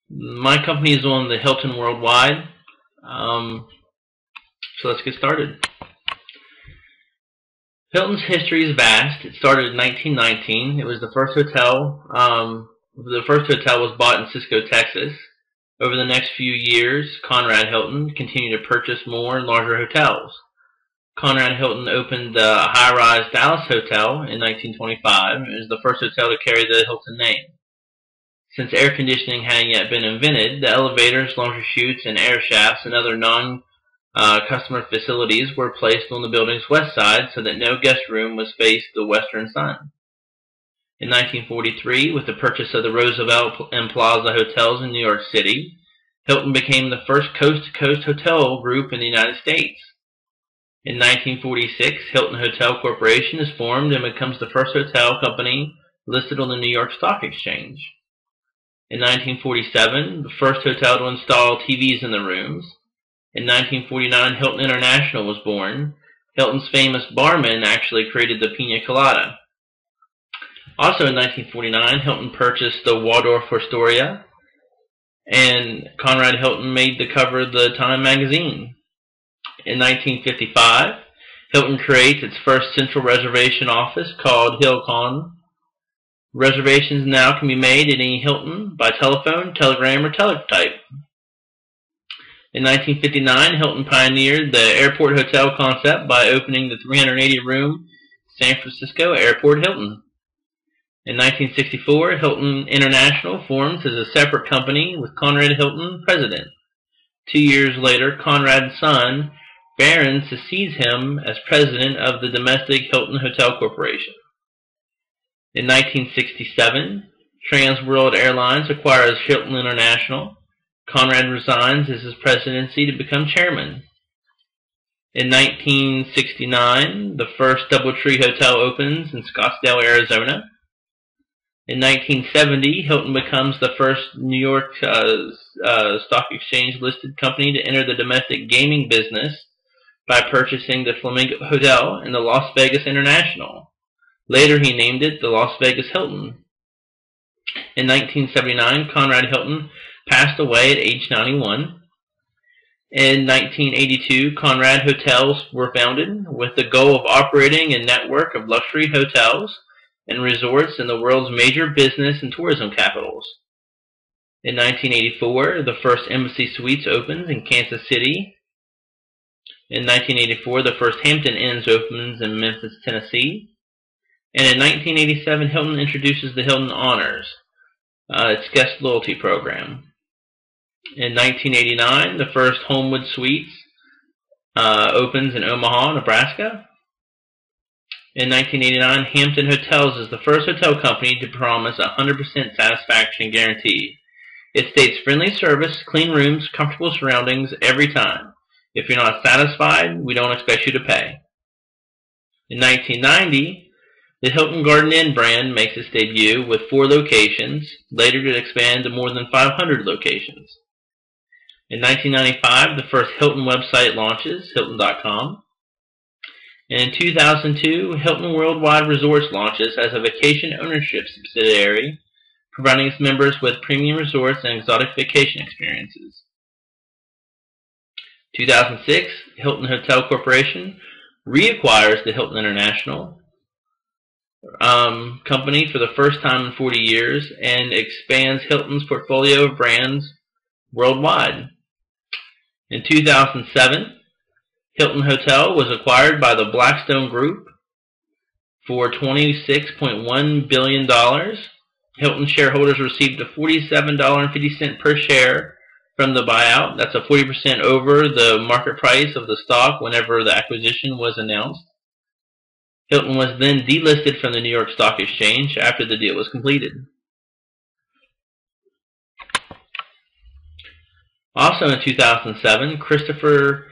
My company is on the Hilton Worldwide. So let's get started. Hilton's history is vast. It started in 1919. It was the first hotel. The first hotel was bought in Cisco, Texas. Over the next few years, Conrad Hilton continued to purchase more and larger hotels. Conrad Hilton opened the high-rise Dallas Hotel in 1925. It was the first hotel to carry the Hilton name. Since air conditioning hadn't yet been invented, the elevators, laundry chutes, and air shafts and other non-customer facilities were placed on the building's west side so that no guest room was faced the western sun. In 1943, with the purchase of the Roosevelt and Plaza hotels in New York City, Hilton became the first coast-to-coast hotel group in the United States. In 1946, Hilton Hotel Corporation is formed and becomes the first hotel company listed on the New York Stock Exchange. In 1947, the first hotel to install TVs in the rooms. In 1949, Hilton International was born. Hilton's famous barman actually created the Pina Colada. Also in 1949, Hilton purchased the Waldorf Astoria, and Conrad Hilton made the cover of the Time magazine. In 1955, Hilton creates its first central reservation office called Hilcon. Reservations now can be made at any Hilton by telephone, telegram, or teletype. In 1959, Hilton pioneered the airport hotel concept by opening the 380-room San Francisco Airport Hilton. In 1964, Hilton International forms as a separate company with Conrad Hilton president. 2 years later, Conrad's son, Barron, succeeds him as president of the domestic Hilton Hotel Corporation. In 1967, Trans World Airlines acquires Hilton International. Conrad resigns as his presidency to become chairman. In 1969, the first DoubleTree Hotel opens in Scottsdale, Arizona. In 1970, Hilton becomes the first New York Stock Exchange listed company to enter the domestic gaming business by purchasing the Flamingo Hotel and the Las Vegas International. Later, he named it the Las Vegas Hilton. In 1979, Conrad Hilton passed away at age 91. In 1982, Conrad Hotels were founded with the goal of operating a network of luxury hotels and resorts in the world's major business and tourism capitals. In 1984, the first Embassy Suites opens in Kansas City. In 1984, the first Hampton Inns opens in Memphis, Tennessee. And in 1987, Hilton introduces the Hilton Honors, its guest loyalty program. In 1989, the first Homewood Suites opens in Omaha, Nebraska. In 1989, Hampton Hotels is the first hotel company to promise a 100% satisfaction guarantee. It states friendly service, clean rooms, comfortable surroundings every time. If you're not satisfied, we don't expect you to pay. In 1990, the Hilton Garden Inn brand makes its debut with 4 locations, later to expand to more than 500 locations. In 1995, the first Hilton website launches, Hilton.com. And in 2002, Hilton Worldwide Resorts launches as a vacation ownership subsidiary, providing its members with premium resorts and exotic vacation experiences. 2006, Hilton Hotel Corporation reacquires the Hilton International company for the first time in 40 years and expands Hilton's portfolio of brands worldwide. In 2007, Hilton Hotel was acquired by the Blackstone Group for $26.1 billion. Hilton shareholders received a $47.50 per share from the buyout. That's a 40% over the market price of the stock whenever the acquisition was announced. Hilton was then delisted from the New York Stock Exchange after the deal was completed. Also in 2007, Christopher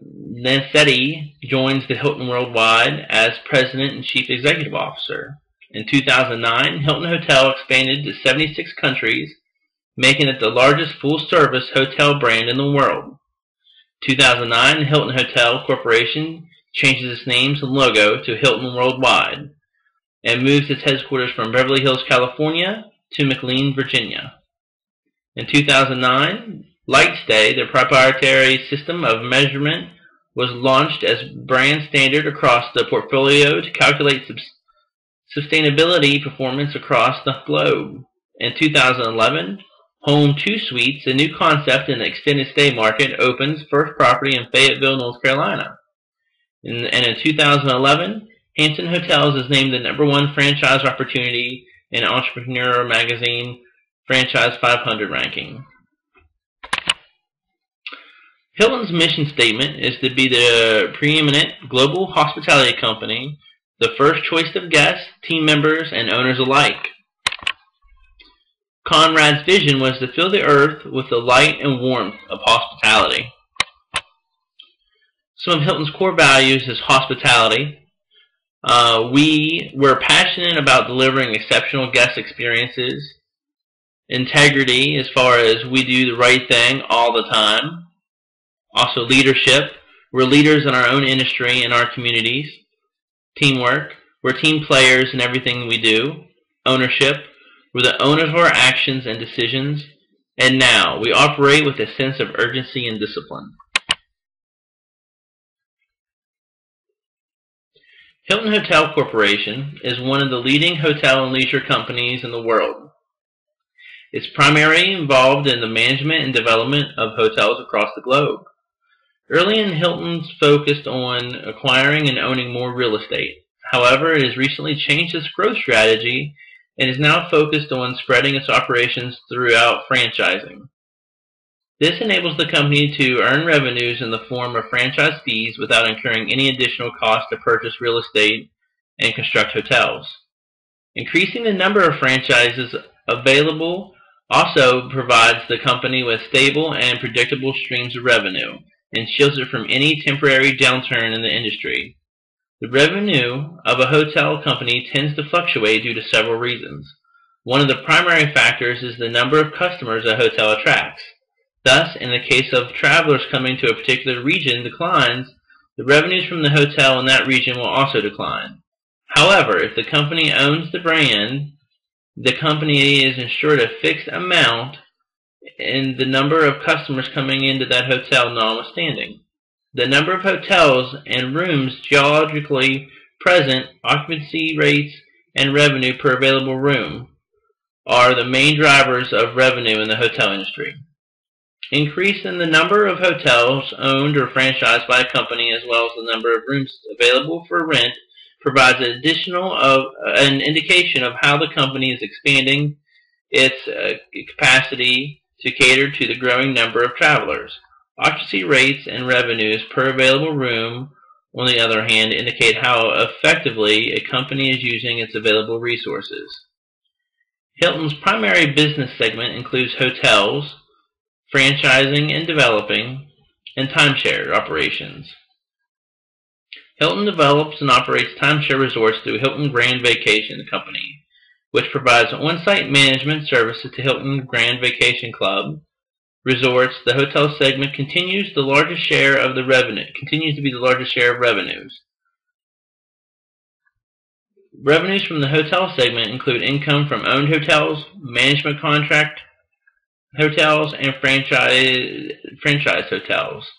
Nasetti joins the Hilton Worldwide as President and Chief Executive Officer. In 2009, Hilton Hotel expanded to 76 countries, making it the largest full-service hotel brand in the world. 2009, Hilton Hotel Corporation changes its name and logo to Hilton Worldwide and moves its headquarters from Beverly Hills, California to McLean, Virginia. In 2009, LightStay, their proprietary system of measurement, was launched as brand standard across the portfolio to calculate sustainability performance across the globe. In 2011, Home 2 Suites, a new concept in the extended stay market, opens first property in Fayetteville, North Carolina. And in 2011, Hampton Hotels is named the #1 franchise opportunity in Entrepreneur Magazine Franchise 500 ranking. Hilton's mission statement is to be the preeminent global hospitality company, the first choice of guests, team members, and owners alike. Conrad's vision was to fill the earth with the light and warmth of hospitality. Some of Hilton's core values is hospitality. We're passionate about delivering exceptional guest experiences. Integrity, as far as we do the right thing all the time. Also leadership. We're leaders in our own industry and our communities. Teamwork. We're team players in everything we do. Ownership. We're the owners of our actions and decisions. And now, we operate with a sense of urgency and discipline. Hilton Hotel Corporation is one of the leading hotel and leisure companies in the world. It's primarily involved in the management and development of hotels across the globe. Early in, Hilton's focused on acquiring and owning more real estate. However, it has recently changed its growth strategy and is now focused on spreading its operations throughout franchising. This enables the company to earn revenues in the form of franchise fees without incurring any additional cost to purchase real estate and construct hotels. Increasing the number of franchises available also provides the company with stable and predictable streams of revenue and shields it from any temporary downturn in the industry. The revenue of a hotel company tends to fluctuate due to several reasons. One of the primary factors is the number of customers a hotel attracts. Thus, in the case of travelers coming to a particular region declines, the revenues from the hotel in that region will also decline. However, if the company owns the brand, the company is insured a fixed amount in the number of customers coming into that hotel notwithstanding. The number of hotels and rooms geologically present, occupancy rates, and revenue per available room are the main drivers of revenue in the hotel industry. Increase in the number of hotels owned or franchised by a company as well as the number of rooms available for rent provides an indication of how the company is expanding its capacity to cater to the growing number of travelers. Occupancy rates and revenues per available room, on the other hand, indicate how effectively a company is using its available resources. Hilton's primary business segment includes hotels, franchising and developing, and timeshare operations. Hilton develops and operates timeshare resorts through Hilton Grand Vacation Company, which provides on-site management services to Hilton Grand Vacation Club resorts. The hotel segment continues to be the largest share of revenues. Revenues from the hotel segment include income from owned hotels, management contract hotels, and franchise hotels.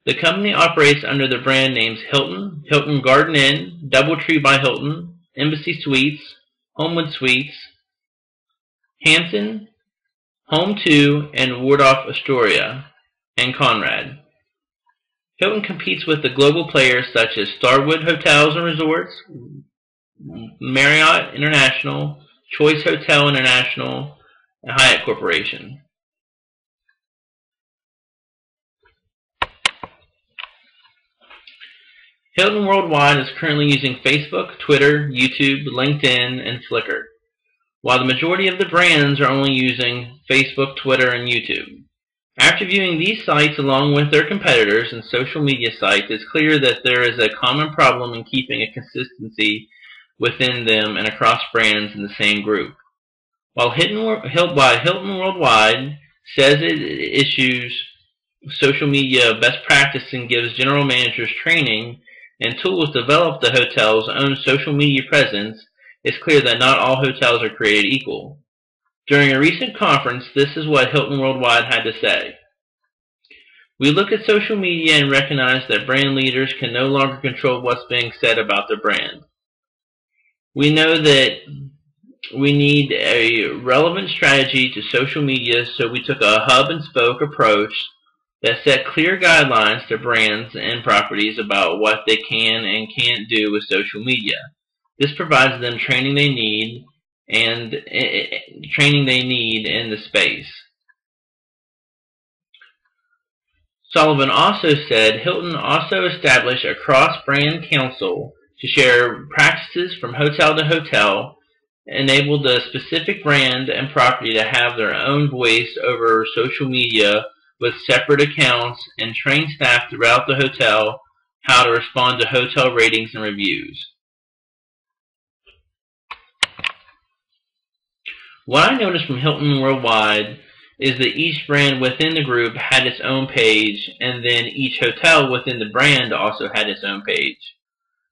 The company operates under the brand names Hilton, Hilton Garden Inn, DoubleTree by Hilton, Embassy Suites, Homewood Suites, Hampton, Home 2, and Waldorf Astoria, and Conrad. Hilton competes with the global players such as Starwood Hotels and Resorts, Marriott International, Choice Hotel International, and Hyatt Corporation. Hilton Worldwide is currently using Facebook, Twitter, YouTube, LinkedIn, and Flickr, while the majority of the brands are only using Facebook, Twitter, and YouTube. After viewing these sites along with their competitors and social media sites, it's clear that there is a common problem in keeping a consistency within them and across brands in the same group. While Hilton Worldwide says it issues social media best practice and gives general managers training and tools to develop the hotel's own social media presence, it's clear that not all hotels are created equal. During a recent conference, this is what Hilton Worldwide had to say. We look at social media and recognize that brand leaders can no longer control what's being said about their brand. We know that we need a relevant strategy to social media, so we took a hub and spoke approach that set clear guidelines to brands and properties about what they can and can't do with social media. This provides them training they need in the space. Sullivan also said Hilton also established a cross-brand council to share practices from hotel to hotel, enabled the specific brand and property to have their own voice over social media with separate accounts, and train staff throughout the hotel how to respond to hotel ratings and reviews. What I noticed from Hilton Worldwide is that each brand within the group had its own page, and then each hotel within the brand also had its own page.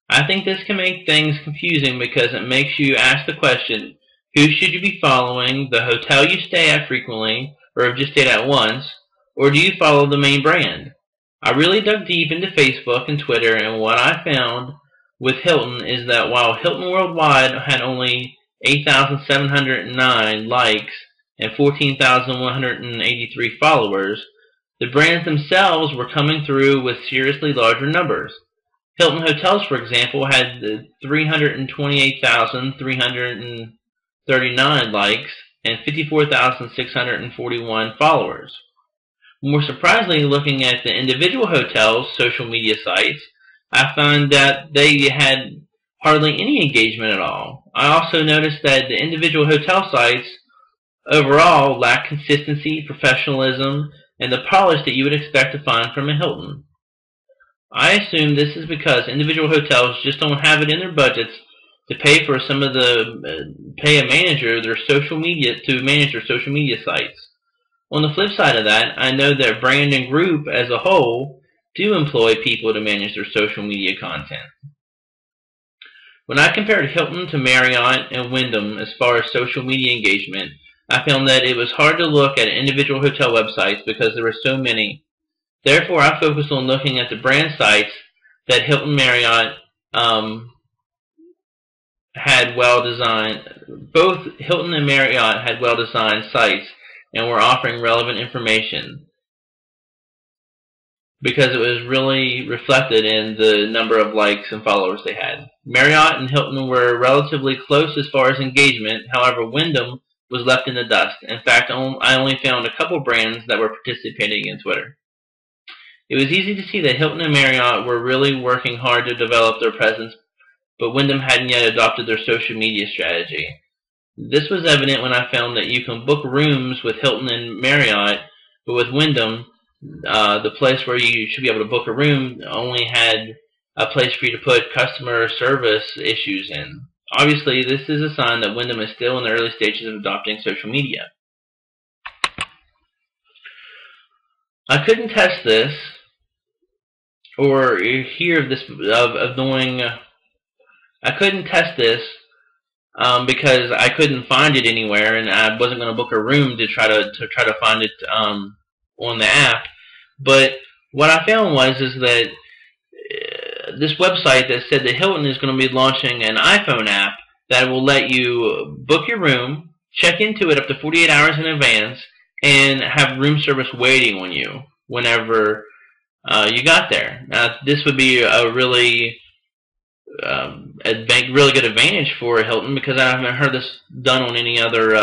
I think this can make things confusing because it makes you ask the question, who should you be following, the hotel you stay at frequently, or have just stayed at once, or do you follow the main brand? I really dug deep into Facebook and Twitter, and what I found with Hilton is that while Hilton Worldwide had only 8,709 likes and 14,183 followers, the brands themselves were coming through with seriously larger numbers. Hilton Hotels, for example, had 328,339 likes and 54,641 followers. More surprisingly, looking at the individual hotels' social media sites, I found that they had hardly any engagement at all. I also noticed that the individual hotel sites overall lack consistency, professionalism, and the polish that you would expect to find from a Hilton. I assume this is because individual hotels just don't have it in their budgets to pay for pay a manager their social media to manage their social media sites. On the flip side of that, I know that brand and group as a whole do employ people to manage their social media content. When I compared Hilton to Marriott and Wyndham as far as social media engagement, I found that it was hard to look at individual hotel websites because there were so many. Therefore, I focused on looking at the brand sites that Hilton Marriott had well-designed. Both Hilton and Marriott had well-designed sites and were offering relevant information because it was really reflected in the number of likes and followers they had. Marriott and Hilton were relatively close as far as engagement. However, Wyndham was left in the dust. In fact, I only found a couple brands that were participating in Twitter. It was easy to see that Hilton and Marriott were really working hard to develop their presence, but Wyndham hadn't yet adopted their social media strategy. This was evident when I found that you can book rooms with Hilton and Marriott, but with Wyndham, the place where you should be able to book a room only had a place for you to put customer service issues in. Obviously, this is a sign that Wyndham is still in the early stages of adopting social media. I couldn't test this or hear of this I couldn't test this because I couldn't find it anywhere, and I wasn't going to book a room to try to find it on the app. But what I found was that this website that said that Hilton is going to be launching an iPhone app that will let you book your room, check into it up to 48 hours in advance, and have room service waiting on you whenever you got there. Now, this would be a really good advantage for Hilton because I haven't heard this done on any other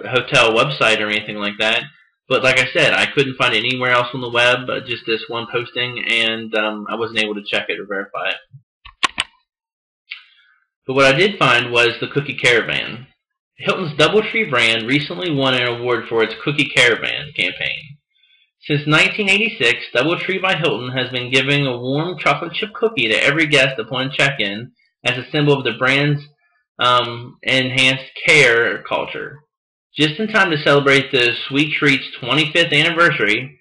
hotel website or anything like that. But like I said, I couldn't find it anywhere else on the web, just this one posting, and I wasn't able to check it or verify it. But what I did find was the Cookie CAREavan. Hilton's DoubleTree brand recently won an award for its Cookie CAREavan campaign. Since 1986, DoubleTree by Hilton has been giving a warm chocolate chip cookie to every guest upon check-in as a symbol of the brand's enhanced care culture. Just in time to celebrate the Sweet Treat's 25th anniversary,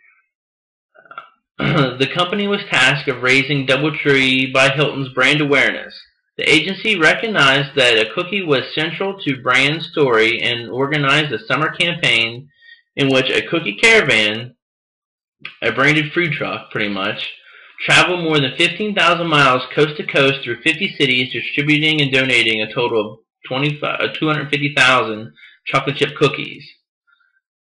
the company was tasked of raising DoubleTree by Hilton's brand awareness. The agency recognized that a cookie was central to brand story and organized a summer campaign in which a cookie caravan, a branded food truck pretty much, traveled more than 15,000 miles coast to coast through 50 cities, distributing and donating a total of 250,000 chocolate chip cookies.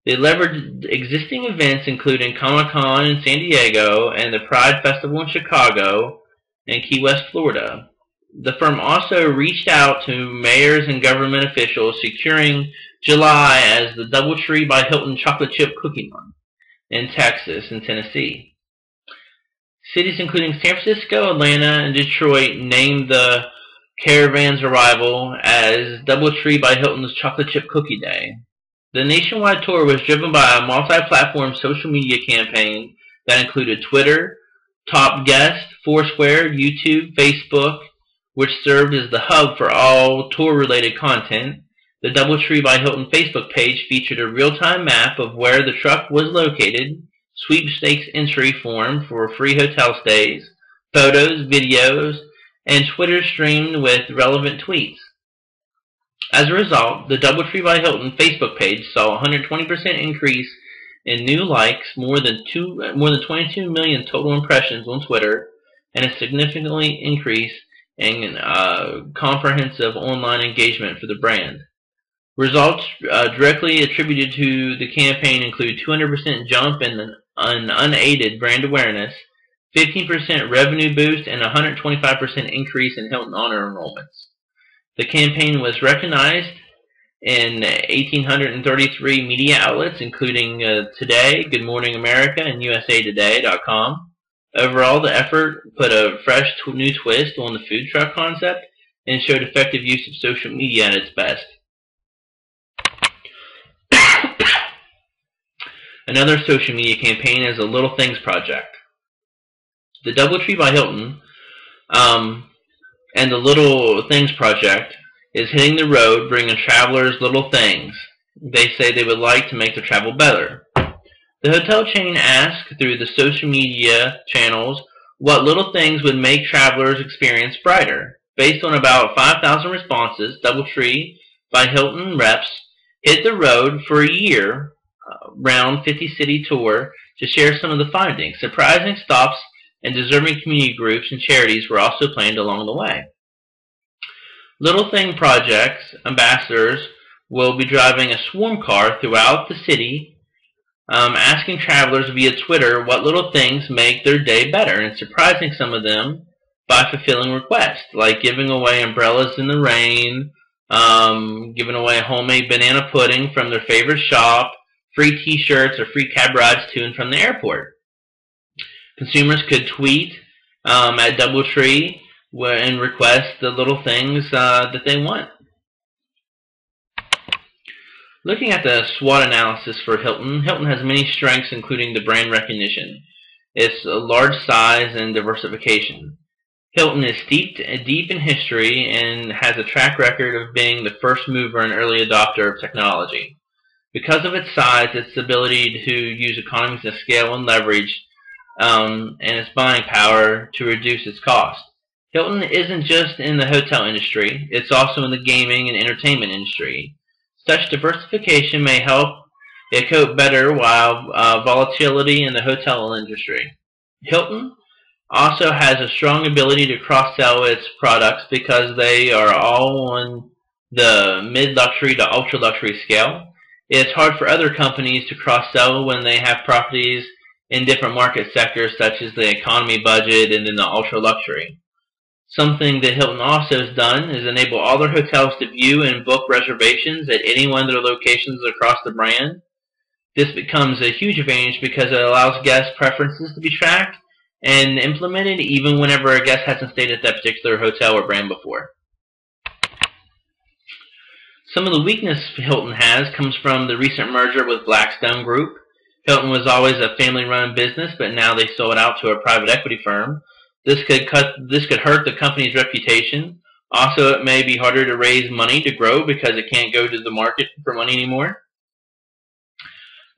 They leveraged existing events including Comic-Con in San Diego and the Pride Festival in Chicago and Key West, Florida. The firm also reached out to mayors and government officials, securing July as the DoubleTree by Hilton Chocolate Chip Cookie Month in Texas and Tennessee. Cities including San Francisco, Atlanta, and Detroit named the caravan's arrival as DoubleTree by Hilton's Chocolate Chip Cookie Day. The nationwide tour was driven by a multi-platform social media campaign that included Twitter, Top Guest, Foursquare, YouTube, Facebook, which served as the hub for all tour-related content. The DoubleTree by Hilton Facebook page featured a real-time map of where the truck was located, sweepstakes entry form for free hotel stays, photos, videos, and Twitter streamed with relevant tweets. As a result, the DoubleTree by Hilton Facebook page saw a 120% increase in new likes, more than 22 million total impressions on Twitter, and a significantly increase in comprehensive online engagement for the brand. Results directly attributed to the campaign include 200% jump in unaided brand awareness, 15% revenue boost, and a 125% increase in Hilton Honor enrollments. The campaign was recognized in 1,833 media outlets, including Today, Good Morning America, and USAtoday.com. Overall, the effort put a fresh new twist on the food truck concept and showed effective use of social media at its best. Another social media campaign is the Little Things Project. The DoubleTree by Hilton and the Little Things Project is hitting the road, bringing travelers little things they say they would like to make their travel better. The hotel chain asked through the social media channels what little things would make travelers' experience brighter. Based on about 5,000 responses, DoubleTree by Hilton reps hit the road for a year round 50-city tour to share some of the findings. Surprising stops and deserving community groups and charities were also planned along the way. Little Thing Project's ambassadors will be driving a swarm car throughout the city, asking travelers via Twitter what little things make their day better and surprising some of them by fulfilling requests, like giving away umbrellas in the rain, giving away homemade banana pudding from their favorite shop, free t-shirts, or free cab rides to and from the airport. Consumers could tweet at DoubleTree and request the little things that they want. Looking at the SWOT analysis for Hilton, Hilton has many strengths, including the brand recognition, its large size, and diversification. Hilton is deep in history and has a track record of being the first mover and early adopter of technology. Because of its size, its ability to use economies of scale and leverage, and its buying power to reduce its cost. Hilton isn't just in the hotel industry, it's also in the gaming and entertainment industry. Such diversification may help it cope better while volatility in the hotel industry. Hilton also has a strong ability to cross-sell its products because they are all on the mid-luxury to ultra-luxury scale. It's hard for other companies to cross-sell when they have properties in different market sectors such as the economy budget and in the ultra-luxury. Something that Hilton also has done is enable all their hotels to view and book reservations at any one of their locations across the brand. This becomes a huge advantage because it allows guest preferences to be tracked and implemented even whenever a guest hasn't stayed at that particular hotel or brand before. Some of the weakness Hilton has comes from the recent merger with Blackstone Group. Hilton was always a family-run business, but now they sold out to a private equity firm. This could hurt the company's reputation. Also, it may be harder to raise money to grow because it can't go to the market for money anymore.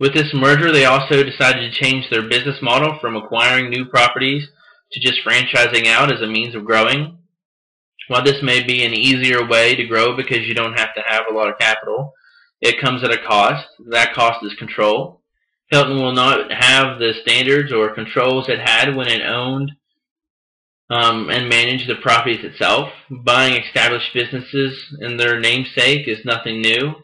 With this merger, they also decided to change their business model from acquiring new properties to just franchising out as a means of growing. While this may be an easier way to grow because you don't have to have a lot of capital, it comes at a cost. That cost is control. Hilton will not have the standards or controls it had when it owned and managed the properties itself. Buying established businesses in their namesake is nothing new.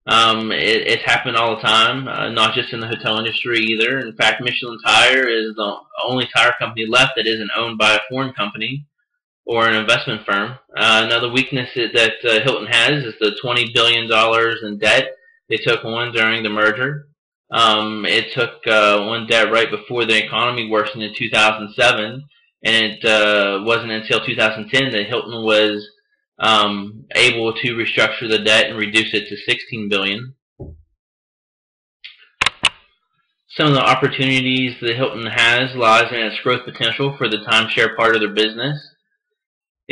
It's happened all the time, not just in the hotel industry either. In fact, Michelin Tire is the only tire company left that isn't owned by a foreign company or an investment firm. Another weakness that Hilton has is the $20 billion in debt they took on during the merger. It took on debt right before the economy worsened in 2007, and it wasn't until 2010 that Hilton was able to restructure the debt and reduce it to $16 billion. Some of the opportunities that Hilton has lies in its growth potential for the timeshare part of their business.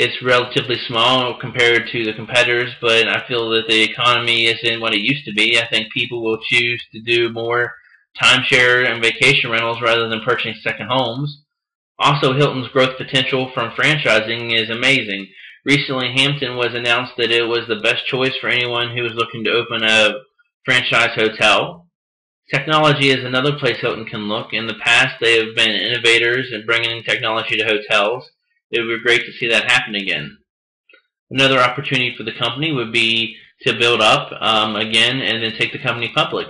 It's relatively small compared to the competitors, but I feel that the economy isn't what it used to be. I think people will choose to do more timeshare and vacation rentals rather than purchasing second homes. Also, Hilton's growth potential from franchising is amazing. Recently, Hampton was announced that it was the best choice for anyone who was looking to open a franchise hotel. Technology is another place Hilton can look. In the past, they have been innovators in bringing technology to hotels. It would be great to see that happen again. Another opportunity for the company would be to build up again and then take the company public.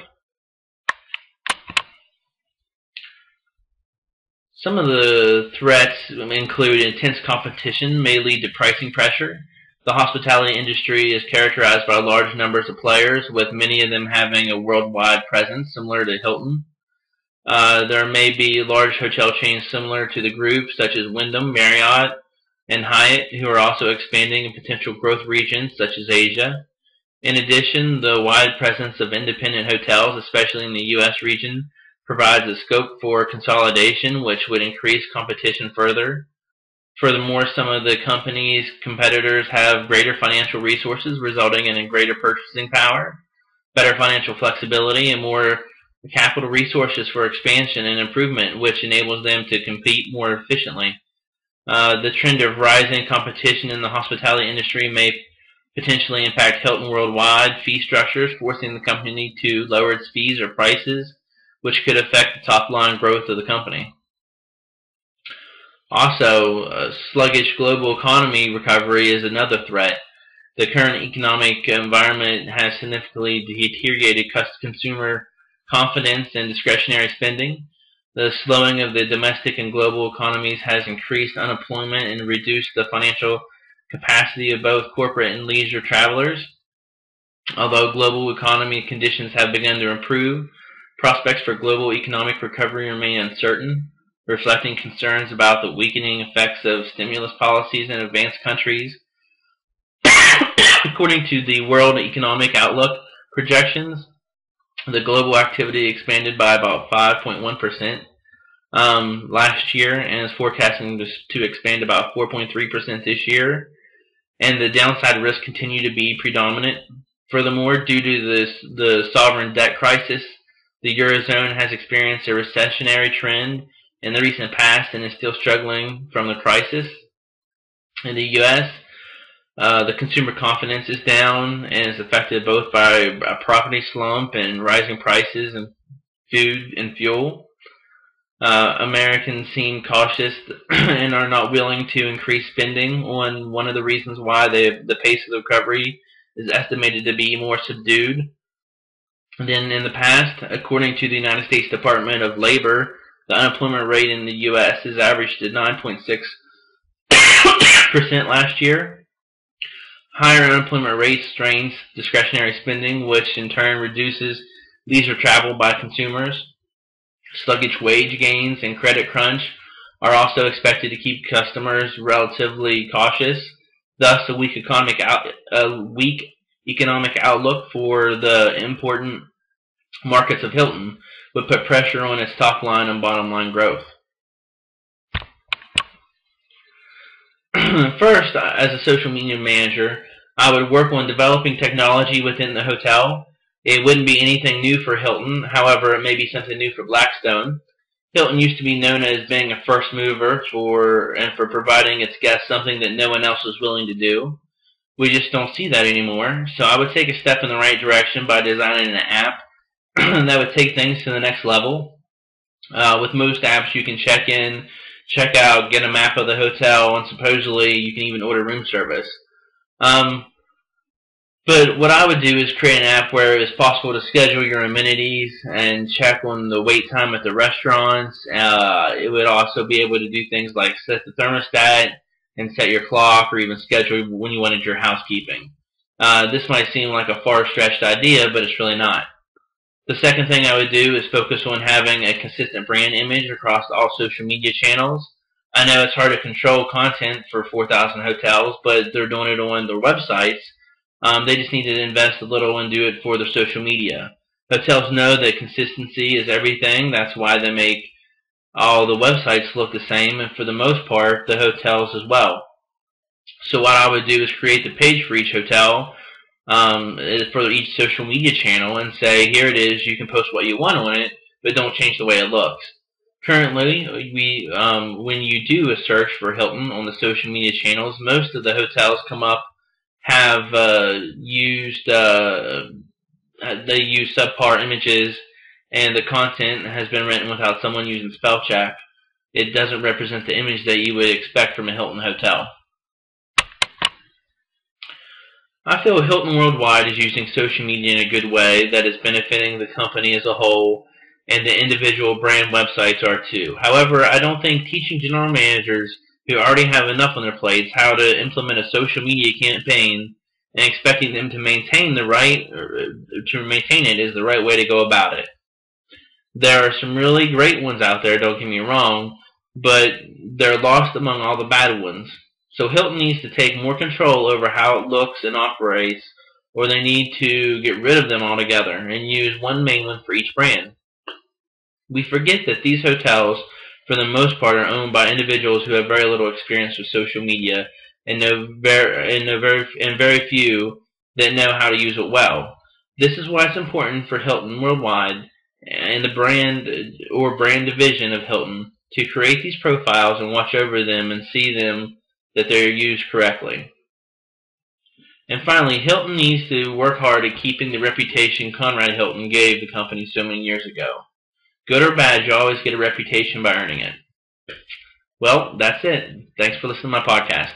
Some of the threats include intense competition may lead to pricing pressure. The hospitality industry is characterized by large numbers of players, with many of them having a worldwide presence similar to Hilton. There may be large hotel chains similar to the group, such as Wyndham, Marriott, and Hyatt, who are also expanding in potential growth regions such as Asia. In addition, the wide presence of independent hotels, especially in the U.S. region, provides a scope for consolidation, which would increase competition further. Furthermore, some of the company's competitors have greater financial resources, resulting in a greater purchasing power, better financial flexibility, and more capital resources for expansion and improvement, which enables them to compete more efficiently. The trend of rising competition in the hospitality industry may potentially impact Hilton worldwide fee structures, forcing the company to lower its fees or prices, which could affect the top-line growth of the company. Also, a sluggish global economy recovery is another threat. The current economic environment has significantly deteriorated consumer confidence and discretionary spending. The slowing of the domestic and global economies has increased unemployment and reduced the financial capacity of both corporate and leisure travelers. Although global economy conditions have begun to improve, prospects for global economic recovery remain uncertain, reflecting concerns about the weakening effects of stimulus policies in advanced countries. According to the World Economic Outlook projections, the global activity expanded by about 5.1% last year and is forecasting to expand about 4.3% this year, and the downside risks continue to be predominant. Furthermore, due to the sovereign debt crisis, the Eurozone has experienced a recessionary trend in the recent past and is still struggling from the crisis. In the U.S., the consumer confidence is down and is affected both by a property slump and rising prices in food and fuel. Americans seem cautious and are not willing to increase spending on one of the reasons why the pace of the recovery is estimated to be more subdued than in the past. According to the United States Department of Labor, the unemployment rate in the U.S. has averaged at 9.6% last year. Higher unemployment rates strains discretionary spending, which in turn reduces leisure travel by consumers. Sluggish wage gains and credit crunch are also expected to keep customers relatively cautious. Thus, a weak economic outlook for the important markets of Hilton would put pressure on its top line and bottom line growth. First, as a social media manager, I would work on developing technology within the hotel. It wouldn't be anything new for Hilton, however, it may be something new for Blackstone. Hilton used to be known as being a first mover for providing its guests something that no one else was willing to do. We just don't see that anymore. So I would take a step in the right direction by designing an app that would take things to the next level. With most apps, you can check in, check out, get a map of the hotel, and supposedly you can even order room service. But what I would do is create an app where it's possible to schedule your amenities and check on the wait time at the restaurants. It would also be able to do things like set the thermostat and set your clock, or even schedule when you wanted your housekeeping. This might seem like a far-stretched idea, but it's really not. The second thing I would do is focus on having a consistent brand image across all social media channels. I know it's hard to control content for 4,000 hotels, but they're doing it on their websites. They just need to invest a little and do it for their social media. Hotels know that consistency is everything. That's why they make all the websites look the same, and for the most part, the hotels as well. So what I would do is create the page for each hotel, for each social media channel, and say, here it is, you can post what you want on it, but don't change the way it looks. Currently, when you do a search for Hilton on the social media channels, most of the hotels come up have used they use subpar images, and the content has been written without someone using spell check. It doesn't represent the image that you would expect from a Hilton hotel. I feel Hilton Worldwide is using social media in a good way that is benefiting the company as a whole, and the individual brand websites are too. However, I don't think teaching general managers who already have enough on their plates how to implement a social media campaign and expecting them to maintain it is the right way to go about it. There are some really great ones out there, don't get me wrong, but they're lost among all the bad ones. So Hilton needs to take more control over how it looks and operates, or they need to get rid of them altogether and use one main one for each brand. We forget that these hotels, for the most part, are owned by individuals who have very little experience with social media, and very few that know how to use it well. This is why it's important for Hilton Worldwide and the brand or brand division of Hilton to create these profiles and watch over them and see them that they're used correctly. And finally, Hilton needs to work hard at keeping the reputation Conrad Hilton gave the company so many years ago. Good or bad, you always get a reputation by earning it. Well, that's it. Thanks for listening to my podcast.